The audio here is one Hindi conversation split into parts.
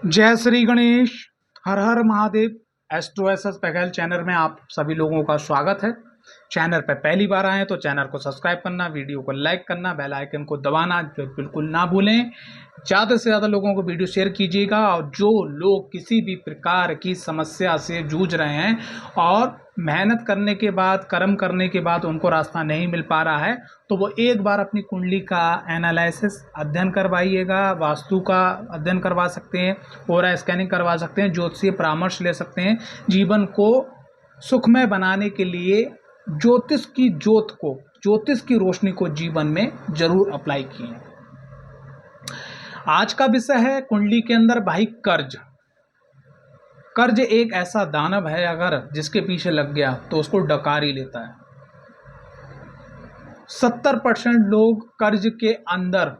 जय श्री गणेश। हर हर Mahadev. Astro SS Baghel channel में आप सभी लोगों का स्वागत है। चैनल पर पहली बार आए तो चैनल को सब्सक्राइब करना, वीडियो को लाइक करना, बेल आइकन को दबाना बिल्कुल ना भूलें। ज़्यादा से ज़्यादा लोगों को वीडियो शेयर कीजिएगा। और जो लोग किसी भी प्रकार की समस्या से जूझ रहे हैं और मेहनत करने के बाद, कर्म करने के बाद उनको रास्ता नहीं मिल पा रहा है, तो वो एक बार अपनी कुंडली का एनालिसिस अध्ययन करवाइएगा। वास्तु का अध्ययन करवा सकते हैं, ओरा स्कैनिंग करवा सकते हैं, ज्योतिषीय परामर्श ले सकते हैं। जीवन को सुखमय बनाने के लिए ज्योतिष की ज्योत को, ज्योतिष की रोशनी को जीवन में जरूर अप्लाई किए। आज का विषय है कुंडली के अंदर भाई कर्ज। कर्ज एक ऐसा दानव है, अगर जिसके पीछे लग गया तो उसको डकार ही लेता है। 70% लोग कर्ज के अंदर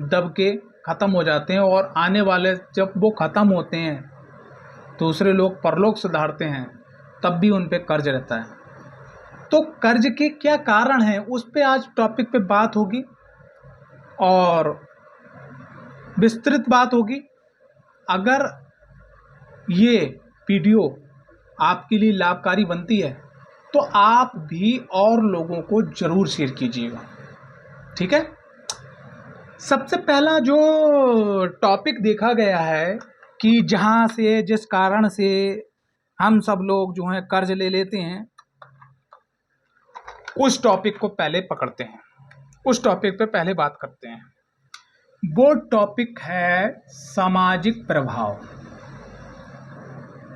दब के खत्म हो जाते हैं, और आने वाले जब वो खत्म होते हैं, दूसरे लोग परलोक सुधारते हैं, तब भी उन पे कर्ज रहता है। तो कर्ज के क्या कारण हैं, उस पे आज टॉपिक पे बात होगी और विस्तृत बात होगी। अगर ये वीडियो आपके लिए लाभकारी बनती है तो आप भी और लोगों को जरूर शेयर कीजिएगा, ठीक है। सबसे पहला जो टॉपिक देखा गया है कि जहाँ से, जिस कारण से हम सब लोग जो हैं कर्ज ले लेते हैं, उस टॉपिक को पहले पकड़ते हैं, उस टॉपिक पे पहले बात करते हैं। वो टॉपिक है सामाजिक प्रभाव।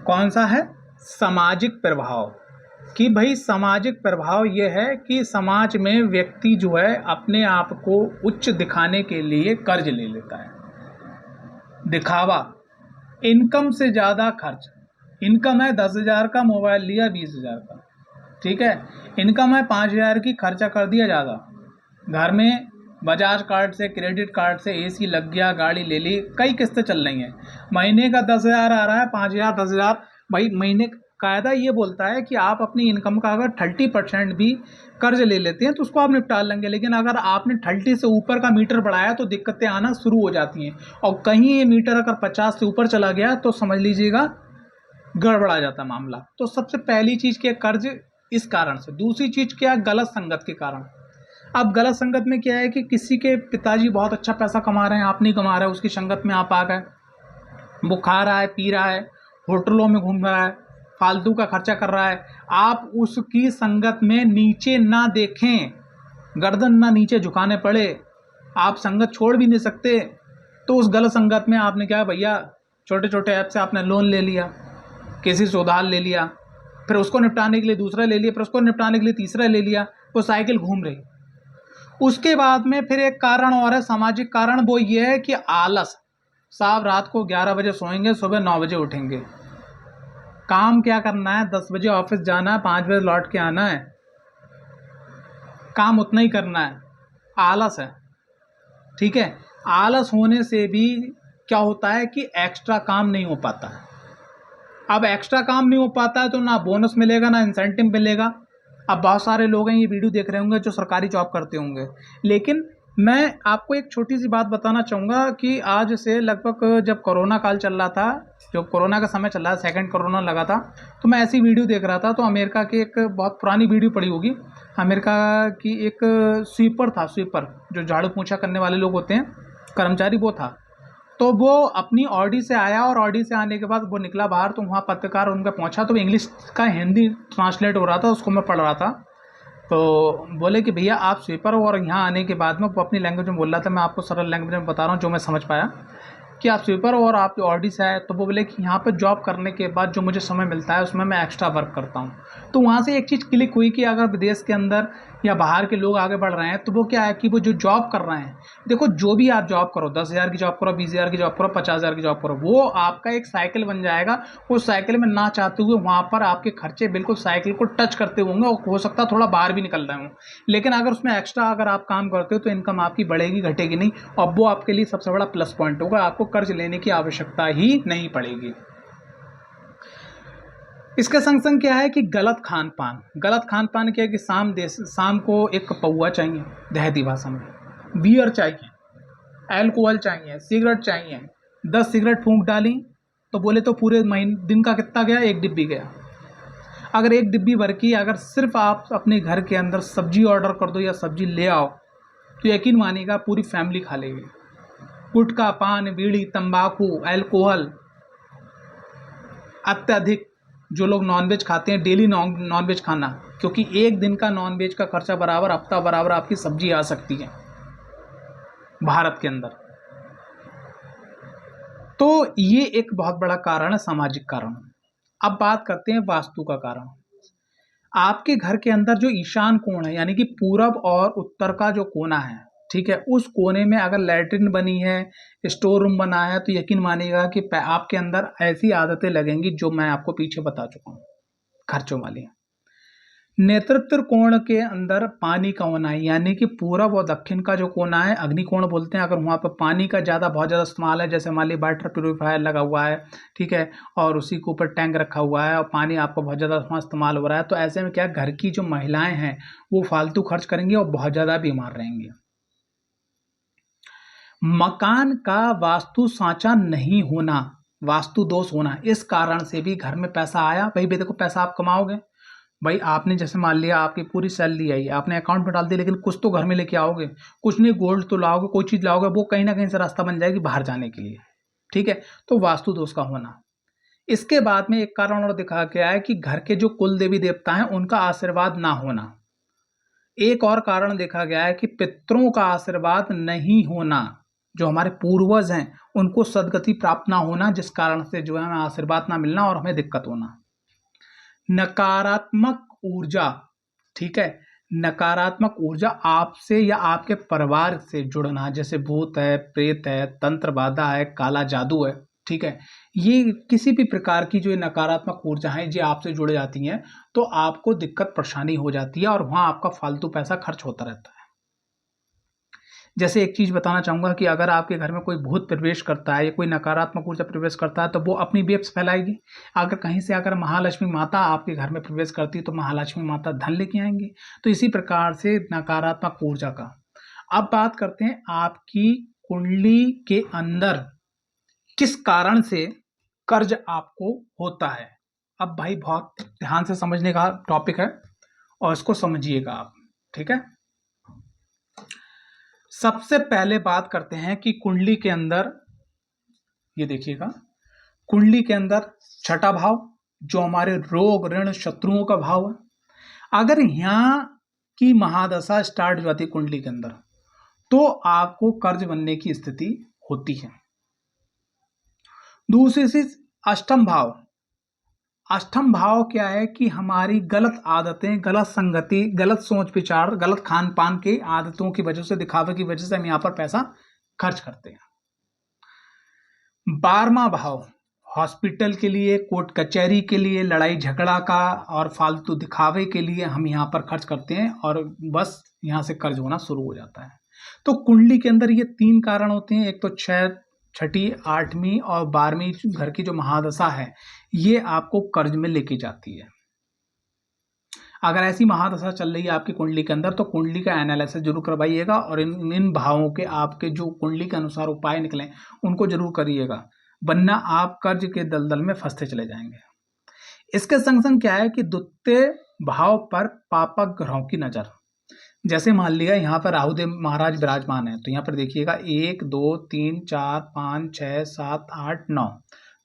कौन सा है? सामाजिक प्रभाव। कि भाई सामाजिक प्रभाव ये है कि समाज में व्यक्ति जो है अपने आप को उच्च दिखाने के लिए कर्ज ले लेता है। दिखावा, इनकम से ज़्यादा खर्च। इनकम है 10,000 का, मोबाइल लिया 20,000 का, ठीक है। इनकम है 5,000 की, खर्चा कर दिया ज़्यादा। घर में बजाज कार्ड से, क्रेडिट कार्ड से एसी लग गया, गाड़ी ले ली, कई किस्तें चल रही हैं। महीने का 10,000 आ रहा है, 5,000, 10,000। भाई महीने कायदा ये बोलता है कि आप अपनी इनकम का अगर 30% भी कर्ज ले लेते हैं तो उसको आप निपटा लेंगे। लेकिन अगर आपने 30 से ऊपर का मीटर बढ़ाया तो दिक्कतें आना शुरू हो जाती हैं। और कहीं ये मीटर अगर 50 से ऊपर चला गया तो समझ लीजिएगा गड़बड़ा जाता मामला। तो सबसे पहली चीज़ क्या, कर्ज इस कारण से। दूसरी चीज़ क्या, गलत संगत के कारण। अब गलत संगत में क्या है कि किसी के पिताजी बहुत अच्छा पैसा कमा रहे हैं, आप नहीं कमा रहे, उसकी संगत में आप आ गए। वो खा रहा है, पी रहा है, होटलों में घूम रहा है, फालतू का खर्चा कर रहा है। आप उसकी संगत में नीचे ना देखें, गर्दन ना नीचे झुकाने पड़े, आप संगत छोड़ भी नहीं सकते। तो उस गलत संगत में आपने क्या, भैया छोटे छोटे ऐप से आपने लोन ले लिया, किसी से उधार ले लिया, फिर उसको निपटाने के लिए दूसरा ले लिया, फिर उसको निपटाने के लिए तीसरा ले लिया, वो साइकिल घूम रही। उसके बाद में फिर एक कारण और है, सामाजिक कारण। वो ये है कि आलस। साहब रात को 11 बजे सोएंगे, सुबह 9 बजे उठेंगे। काम क्या करना है, 10 बजे ऑफिस जाना है, 5 बजे लौट के आना है, काम उतना ही करना है। आलस है, ठीक है। आलस होने से भी क्या होता है कि एक्स्ट्रा काम नहीं हो पाता है। अब एक्स्ट्रा काम नहीं हो पाता है तो ना बोनस मिलेगा, ना इंसेंटिव मिलेगा। अब बहुत सारे लोग हैं ये वीडियो देख रहे होंगे जो सरकारी जॉब करते होंगे, लेकिन मैं आपको एक छोटी सी बात बताना चाहूँगा कि आज से लगभग, जब कोरोना काल चल रहा था, जब कोरोना का समय चल रहा था, सेकंड कोरोना लगा था, तो मैं ऐसी वीडियो देख रहा था। तो अमेरिका की एक बहुत पुरानी वीडियो पड़ी होगी, अमेरिका की एक स्वीपर था, स्वीपर जो झाड़ू पोंछा करने वाले लोग होते हैं, कर्मचारी, वो था। तो वो अपनी ऑडी से आया, और ऑडी से आने के बाद वो निकला बाहर, तो वहाँ पत्रकार उनका पहुँचा, तो इंग्लिश का हिंदी ट्रांसलेट हो रहा था, उसको मैं पढ़ रहा था। तो बोले कि भैया आप स्वीपर हो, और यहाँ आने के बाद में वो अपनी लैंग्वेज में बोल रहा था, मैं आपको सरल लैंग्वेज में बता रहा हूँ जो मैं समझ पाया, कि आप स्वीपर हो और आप ऑडी से आए। तो वो बोले कि यहाँ पर जॉब करने के बाद जो मुझे समय मिलता है उसमें मैं एक्स्ट्रा वर्क करता हूँ। तो वहाँ से एक चीज़ क्लिक हुई कि अगर विदेश के अंदर या बाहर के लोग आगे बढ़ रहे हैं तो वो क्या है कि वो जो जॉब कर रहे हैं, देखो जो भी आप जॉब करो, 10,000 की जॉब करो, 20,000 की जॉब करो, 50,000 की जॉब करो, वो आपका एक साइकिल बन जाएगा। उस साइकिल में ना चाहते हुए वहाँ पर आपके खर्चे बिल्कुल साइकिल को टच करते होंगे, और हो सकता है थोड़ा बाहर भी निकल रहे हों। लेकिन अगर उसमें एक्स्ट्रा अगर आप काम करते हो तो इनकम आपकी बढ़ेगी, घटेगी नहीं, और वो आपके लिए सबसे बड़ा प्लस पॉइंट होगा। आपको कर्ज लेने की आवश्यकता ही नहीं पड़ेगी। इसके संग संग क्या है कि गलत खान पान। गलत खान पान क्या है कि शाम को एक पौआ चाहिए देहाती भाषा में, बियर चाहिए, अल्कोहल चाहिए, सिगरेट चाहिए, 10 सिगरेट फूंक डाली तो बोले तो पूरे महीने दिन का कितना गया, 1 डिब्बी गया। अगर 1 डिब्बी भर की अगर सिर्फ आप अपने घर के अंदर सब्जी ऑर्डर कर दो या सब्जी ले आओ तो यकीन मानिएगा पूरी फैमिली खा लेगी। गुटखा, पान, बीड़ी, तंबाकू, अल्कोहल अत्यधिक, जो लोग नॉनवेज खाते हैं डेली नॉनवेज खाना, क्योंकि एक दिन का नॉनवेज का खर्चा बराबर हफ्ता बराबर आपकी सब्जी आ सकती है भारत के अंदर। तो ये एक बहुत बड़ा कारण है, सामाजिक कारण। अब बात करते हैं वास्तु का कारण। आपके घर के अंदर जो ईशान कोण है, यानी कि पूरब और उत्तर का जो कोना है, ठीक है, उस कोने में अगर लैट्रिन बनी है, स्टोर रूम बना है, तो यकीन मानिएगा कि आपके अंदर ऐसी आदतें लगेंगी जो मैं आपको पीछे बता चुका हूँ, खर्चों वाली। नेतृत्व कोण के अंदर पानी का होना है, यानी कि पूरब और दक्षिण का जो कोना है, अग्निकोण बोलते हैं। अगर वहाँ पर पानी का बहुत ज़्यादा इस्तेमाल है, जैसे मान ली वाटर प्यूरिफायर लगा हुआ है, ठीक है, और उसी के ऊपर टैंक रखा हुआ है और पानी आपको बहुत ज़्यादा इस्तेमाल हो रहा है, तो ऐसे में क्या, घर की जो महिलाएं हैं वो फालतू खर्च करेंगी और बहुत ज़्यादा बीमार रहेंगी। मकान का वास्तु सांचा नहीं होना, वास्तु दोष होना, इस कारण से भी घर में पैसा आया, भाई देखो पैसा आप कमाओगे, भाई आपने जैसे मान लिया आपकी पूरी सैलरी आई, आपने अकाउंट में डाल दी, लेकिन कुछ तो घर में लेके आओगे, कुछ नहीं गोल्ड तो लाओगे, कोई चीज़ लाओगे, वो कहीं ना कहीं से रास्ता बन जाएगी बाहर जाने के लिए, ठीक है। तो वास्तु दोष का होना। इसके बाद में एक कारण और दिखा गया है कि घर के जो कुल देवी देवता हैं उनका आशीर्वाद ना होना। एक और कारण देखा गया है कि पितरों का आशीर्वाद नहीं होना, जो हमारे पूर्वज हैं उनको सदगति प्राप्त ना होना, जिस कारण से जो है हमें आशीर्वाद ना मिलना और हमें दिक्कत होना। नकारात्मक ऊर्जा, ठीक है, नकारात्मक ऊर्जा आपसे या आपके परिवार से जुड़ना, जैसे भूत है, प्रेत है, तंत्र बाधा है, काला जादू है, ठीक है, ये किसी भी प्रकार की जो नकारात्मक ऊर्जा है जो आपसे जुड़ जाती हैं तो आपको दिक्कत परेशानी हो जाती है और वहां आपका फालतू पैसा खर्च होता रहता है। जैसे एक चीज बताना चाहूंगा कि अगर आपके घर में कोई भूत प्रवेश करता है या कोई नकारात्मक ऊर्जा प्रवेश करता है तो वो अपनी वेब्स फैलाएगी। अगर कहीं से अगर महालक्ष्मी माता आपके घर में प्रवेश करती है तो महालक्ष्मी माता धन लेके आएंगी। तो इसी प्रकार से नकारात्मक ऊर्जा का। अब बात करते हैं आपकी कुंडली के अंदर किस कारण से कर्ज आपको होता है। अब भाई बहुत ध्यान से समझने का टॉपिक है और इसको समझिएगा आप, ठीक है। सबसे पहले बात करते हैं कि कुंडली के अंदर, ये देखिएगा, कुंडली के अंदर छठा भाव जो हमारे रोग ऋण शत्रुओं का भाव है, अगर यहां की महादशा स्टार्ट हो जाती कुंडली के अंदर तो आपको कर्ज बनने की स्थिति होती है। दूसरी चीज अष्टम भाव। अष्टम भाव क्या है कि हमारी गलत आदतें, गलत संगति, गलत सोच विचार, गलत खान पान की आदतों की वजह से, दिखावे की वजह से हम यहां पर पैसा खर्च करते हैं। 12वां भाव हॉस्पिटल के लिए, कोर्ट कचहरी के लिए, लड़ाई झगड़ा का और फालतू दिखावे के लिए हम यहां पर खर्च करते हैं और बस यहां से कर्ज होना शुरू हो जाता है। तो कुंडली के अंदर ये 3 कारण होते हैं, एक तो छठी, 8वीं और 12वीं घर की जो महादशा है ये आपको कर्ज में लेके जाती है। अगर ऐसी महादशा चल रही है आपकी कुंडली के अंदर तो कुंडली का एनालिसिस जरूर करवाइएगा और इन भावों के आपके जो कुंडली के अनुसार उपाय निकले उनको जरूर करिएगा, वरना आप कर्ज के दलदल में फंसते चले जाएंगे। इसके संग संग क्या है कि द्वितीय भाव पर पापक ग्रहों की नजर, जैसे मान लिया यहाँ पर राहुदेव महाराज विराजमान है तो यहाँ पर देखिएगा 1 2 3 4 5 6 7 8 9,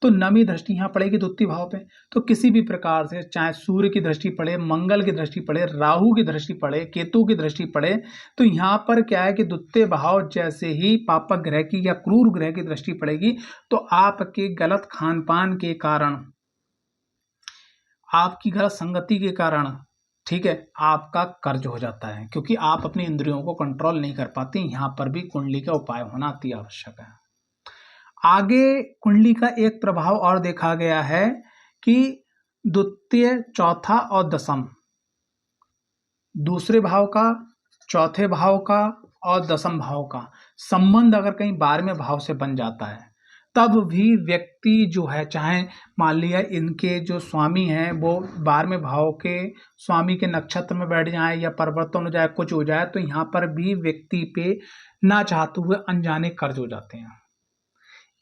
तो नवी दृष्टि यहाँ पड़ेगी द्वितीय भाव पे। तो किसी भी प्रकार से चाहे सूर्य की दृष्टि पड़े, मंगल की दृष्टि पड़े, राहु की दृष्टि पड़े, केतु की दृष्टि पड़े, तो यहाँ पर क्या है कि द्वितीय भाव जैसे ही पापक ग्रह की या क्रूर ग्रह की दृष्टि पड़ेगी तो आपके गलत खान पान के कारण, आपकी गलत संगति के कारण, ठीक है, आपका कर्ज हो जाता है क्योंकि आप अपनी इंद्रियों को कंट्रोल नहीं कर पाते। यहाँ पर भी कुंडली का उपाय होना अति आवश्यक है। आगे कुंडली का एक प्रभाव और देखा गया है कि द्वितीय, चौथा और दशम, दूसरे भाव का, चौथे भाव का और दशम भाव का संबंध अगर कहीं 12वें भाव से बन जाता है तब भी व्यक्ति जो है, चाहे मान लिया इनके जो स्वामी हैं वो 12वें भाव के स्वामी के नक्षत्र में बैठ जाए या परिवर्तन हो जाए, कुछ हो जाए, तो यहाँ पर भी व्यक्ति पे ना चाहते हुए अनजाने कर्ज हो जाते हैं।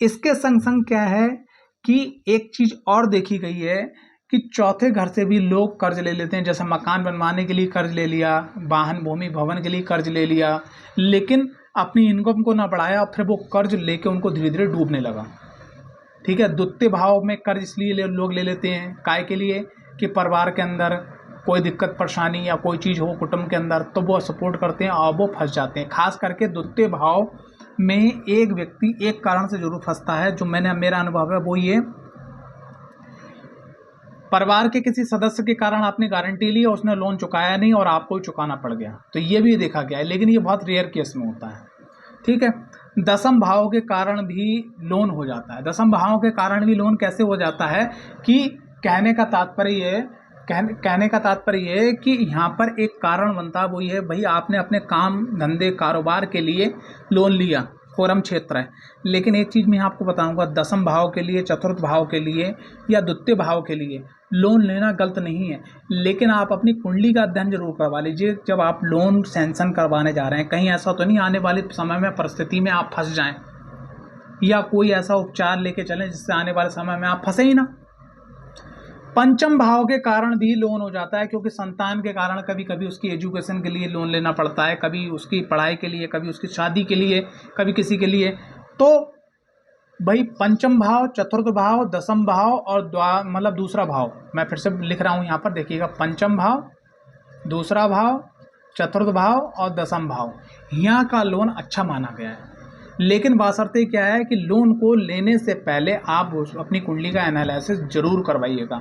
इसके संग संग क्या है कि एक चीज और देखी गई है कि चौथे घर से भी लोग कर्ज ले लेते हैं। जैसे मकान बनवाने के लिए कर्ज ले लिया, वाहन भूमि भवन के लिए कर्ज ले लिया, लेकिन अपनी इनकम को ना बढ़ाया, फिर वो कर्ज लेके उनको धीरे धीरे डूबने लगा। ठीक है, द्वितीय भाव में कर्ज इसलिए लोग ले लेते हैं काय के लिए कि परिवार के अंदर कोई दिक्कत परेशानी या कोई चीज़ हो कुटुंब के अंदर, तो वो सपोर्ट करते हैं और वो फंस जाते हैं। खास करके द्वितीय भाव में एक व्यक्ति एक कारण से जरूर फंसता है, जो मेरा अनुभव है वो ये, परिवार के किसी सदस्य के कारण आपने गारंटी ली और उसने लोन चुकाया नहीं और आपको ही चुकाना पड़ गया, तो ये भी देखा गया है, लेकिन ये बहुत रेयर केस में होता है। ठीक है, दसम भाव के कारण भी लोन हो जाता है। दसम भाव के कारण भी लोन कैसे हो जाता है कि कहने का तात्पर्य ये है कि यहाँ पर एक कारण बनता है, वो ये है भाई आपने अपने काम धंधे कारोबार के लिए लोन लिया, फोरम क्षेत्र है, लेकिन एक चीज़ मैं आपको बताऊंगा, दसम भाव के लिए, चतुर्थ भाव के लिए या द्वितीय भाव के लिए लोन लेना गलत नहीं है, लेकिन आप अपनी कुंडली का अध्ययन जरूर करवा लीजिए जब आप लोन सैंक्शन करवाने जा रहे हैं। कहीं ऐसा तो नहीं आने वाले समय में परिस्थिति में आप फंस जाएं, या कोई ऐसा उपचार लेके चलें जिससे आने वाले समय में आप फंसे ही ना। पंचम भाव के कारण भी लोन हो जाता है, क्योंकि संतान के कारण कभी कभी उसकी एजुकेशन के लिए लोन लेना पड़ता है, कभी उसकी पढ़ाई के लिए, कभी उसकी शादी के लिए, कभी किसी के लिए। तो भाई पंचम भाव, चतुर्थ भाव, दसम भाव और दूसरा भाव, मैं फिर से लिख रहा हूँ यहाँ पर देखिएगा, पंचम भाव, दूसरा भाव, चतुर्थ भाव और दसम भाव, यहाँ का लोन अच्छा माना गया है। लेकिन बशर्ते क्या है कि लोन को लेने से पहले आप अपनी कुंडली का एनालिसिस जरूर करवाइएगा,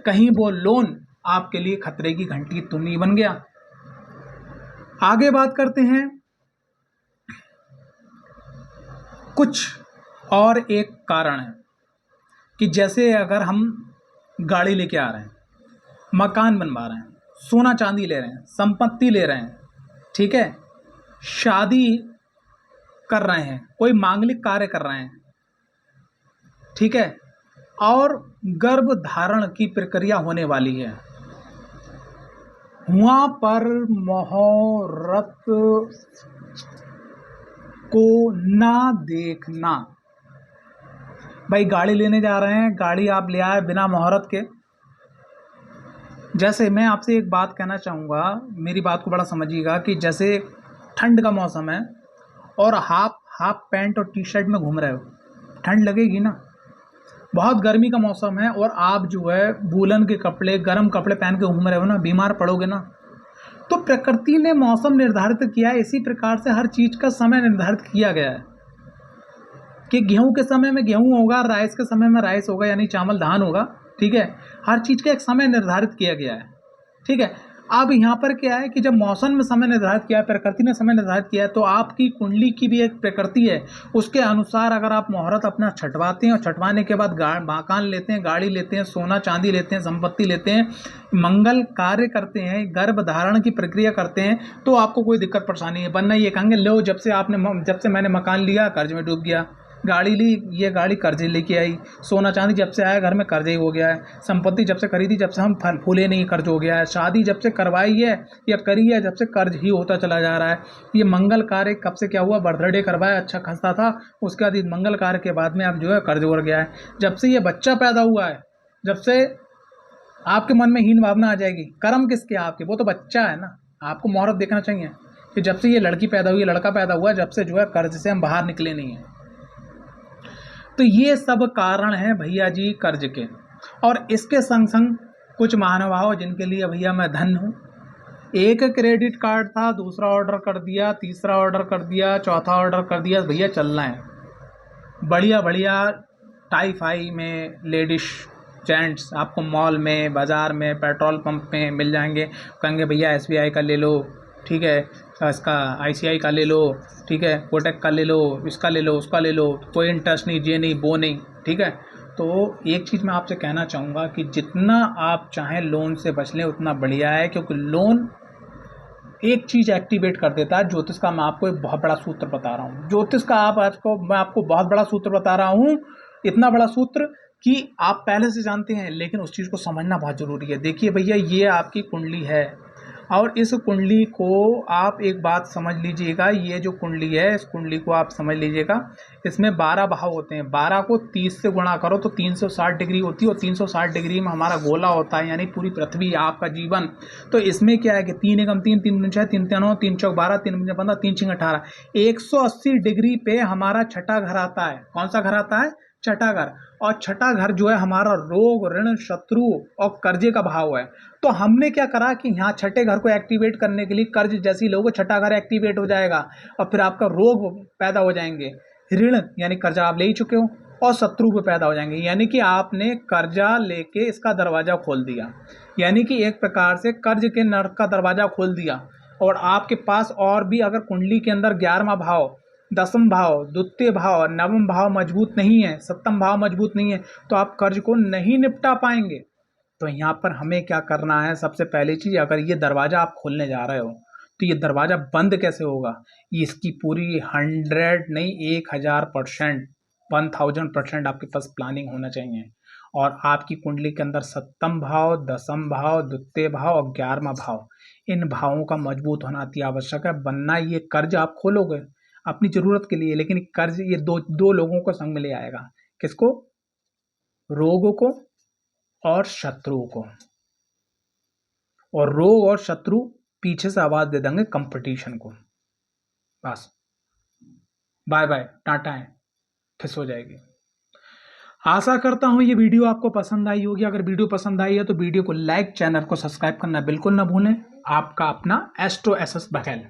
कहीं वो लोन आपके लिए खतरे की घंटी तो नहीं बन गया। आगे बात करते हैं, कुछ और एक कारण है कि जैसे अगर हम गाड़ी लेके आ रहे हैं, मकान बनवा रहे हैं, सोना चांदी ले रहे हैं, संपत्ति ले रहे हैं, ठीक है, शादी कर रहे हैं, कोई मांगलिक कार्य कर रहे हैं, ठीक है, और गर्भ धारण की प्रक्रिया होने वाली है, वहां पर मुहूर्त को ना देखना। भाई गाड़ी लेने जा रहे हैं, गाड़ी आप ले आए बिना मुहूर्त के। जैसे मैं आपसे एक बात कहना चाहूँगा, मेरी बात को बड़ा समझिएगा, कि जैसे ठंड का मौसम है और हाफ पैंट और टी शर्ट में घूम रहे हो, ठंड लगेगी ना। बहुत गर्मी का मौसम है और आप जो है वूलन के कपड़े, गर्म कपड़े पहन के घूम रहे हो ना, बीमार पड़ोगे ना। तो प्रकृति ने मौसम निर्धारित किया है, इसी प्रकार से हर चीज का समय निर्धारित किया गया है कि गेहूं के समय में गेहूं होगा, राइस के समय में राइस होगा, यानी चावल धान होगा। ठीक है, हर चीज का एक समय निर्धारित किया गया है। ठीक है, अब यहाँ पर क्या है कि जब मौसम में समय निर्धारित किया है, प्रकृति ने समय निर्धारित किया है, तो आपकी कुंडली की भी एक प्रकृति है, उसके अनुसार अगर आप मुहूर्त अपना छटवाते हैं और छटवाने के बाद मकान लेते हैं, गाड़ी लेते हैं, सोना चांदी लेते हैं, संपत्ति लेते हैं, मंगल कार्य करते हैं, गर्भ धारण की प्रक्रिया करते हैं, तो आपको कोई दिक्कत परेशानी है। बनना ये कहेंगे लो जब से मैंने मकान लिया कर्ज में डूब गया, गाड़ी ली, ये गाड़ी कर्जे लेके आई, सोना चांदी जब से आया घर में कर्जे हो गया है, संपत्ति जब से खरीदी जब से हम फल फूले नहीं कर्ज हो गया है, शादी जब से करवाई है या करी है जब से कर्ज ही होता चला जा रहा है। ये मंगल कार्य कब से क्या हुआ, बर्थडे करवाया, अच्छा खासा था, उसके बाद मंगल कार्य के बाद में अब जो है कर्ज हो गया है। जब से ये बच्चा पैदा हुआ है, जब से आपके मन में हीन भावना आ जाएगी, कर्म किसके आपके, वो तो बच्चा है ना। आपको मुहूर्त देखना चाहिए कि जब से ये लड़की पैदा हुई, लड़का पैदा हुआ, जब से जो है कर्ज से हम बाहर निकले नहीं हैं। तो ये सब कारण हैं भैया जी कर्ज के। और इसके संग संग कुछ महानुभाव जिनके लिए भैया मैं धन्य हूँ, एक क्रेडिट कार्ड था, दूसरा ऑर्डर कर दिया, तीसरा ऑर्डर कर दिया, चौथा ऑर्डर कर दिया, भैया चलना है। बढ़िया बढ़िया टाई फाई में लेडीज जेंट्स आपको मॉल में, बाज़ार में, पेट्रोल पंप में मिल जाएंगे। कहेंगे भैया SBI का ले लो, ठीक है, इसका ICI का ले लो, ठीक है, कोटक का ले लो, इसका ले लो, उसका ले लो, कोई इंटरेस्ट नहीं, ये नहीं, वो नहीं। ठीक है, तो एक चीज़ मैं आपसे कहना चाहूँगा कि जितना आप चाहें लोन से बच लें उतना बढ़िया है, क्योंकि लोन एक चीज़ एक्टिवेट कर देता है, ज्योतिष का मैं आपको एक बहुत बड़ा सूत्र बता रहा हूँ। ज्योतिष का मैं आपको बहुत बड़ा सूत्र बता रहा हूँ, इतना बड़ा सूत्र कि आप पहले से जानते हैं, लेकिन उस चीज़ को समझना बहुत ज़रूरी है। देखिए भैया, ये आपकी कुंडली है, और इस कुंडली को आप एक बात समझ लीजिएगा, ये जो कुंडली है इस कुंडली को आप समझ लीजिएगा, इसमें 12 भाव होते हैं। 12 को 30 से गुणा करो तो 360 डिग्री होती है, और 360 डिग्री में हमारा गोला होता है, यानी पूरी पृथ्वी, आपका जीवन। तो इसमें क्या है कि 3 एकम 3, 3 दूनी 6, 3 3 9, 3 चौक 12, 3 पंजे 15, 3 छीं 18, 180 डिग्री पे हमारा छठा घर आता है। कौन सा घर आता है? छठा घर। और छठा घर जो है हमारा रोग, ऋण, शत्रु और कर्जे का भाव है। तो हमने क्या करा कि यहाँ छठे घर को एक्टिवेट करने के लिए कर्ज जैसे ही लोगों, छठा घर एक्टिवेट हो जाएगा और फिर आपका रोग पैदा हो जाएंगे, ऋण यानी कर्जा आप ले ही चुके हो, और शत्रु पे पैदा हो जाएंगे, यानी कि आपने कर्जा लेके इसका दरवाजा खोल दिया, यानी कि एक प्रकार से कर्ज के नर्क का दरवाजा खोल दिया। और आपके पास और भी अगर कुंडली के अंदर 11वां भाव, 10वां भाव, द्वितीय भाव, 9वां भाव मजबूत नहीं है, 7वां भाव मजबूत नहीं है, तो आप कर्ज को नहीं निपटा पाएंगे। तो यहाँ पर हमें क्या करना है? सबसे पहली चीज़, अगर ये दरवाज़ा आप खोलने जा रहे हो तो ये दरवाज़ा बंद कैसे होगा? इसकी पूरी 100 नहीं 1000%, 1000% आपके पास प्लानिंग होना चाहिए। और आपकी कुंडली के अंदर 7वां भाव, 10वां भाव, द्वितीय भाव और 11वां भाव, इन भावों का मजबूत होना अति आवश्यक है। वरना ये कर्ज आप खोलोगे अपनी जरूरत के लिए, लेकिन कर्ज ये दो लोगों को संग में ले आएगा। किसको? रोग को और शत्रु को। और रोग और शत्रु पीछे से आवाज दे देंगे कंपटीशन को। बस बाय बाय, टाटा है, फिस हो जाएगी। आशा करता हूं ये वीडियो आपको पसंद आई होगी। अगर वीडियो पसंद आई है तो वीडियो को लाइक, चैनल को सब्सक्राइब करना बिल्कुल ना भूलें। आपका अपना एस्ट्रो एसएस बघेल।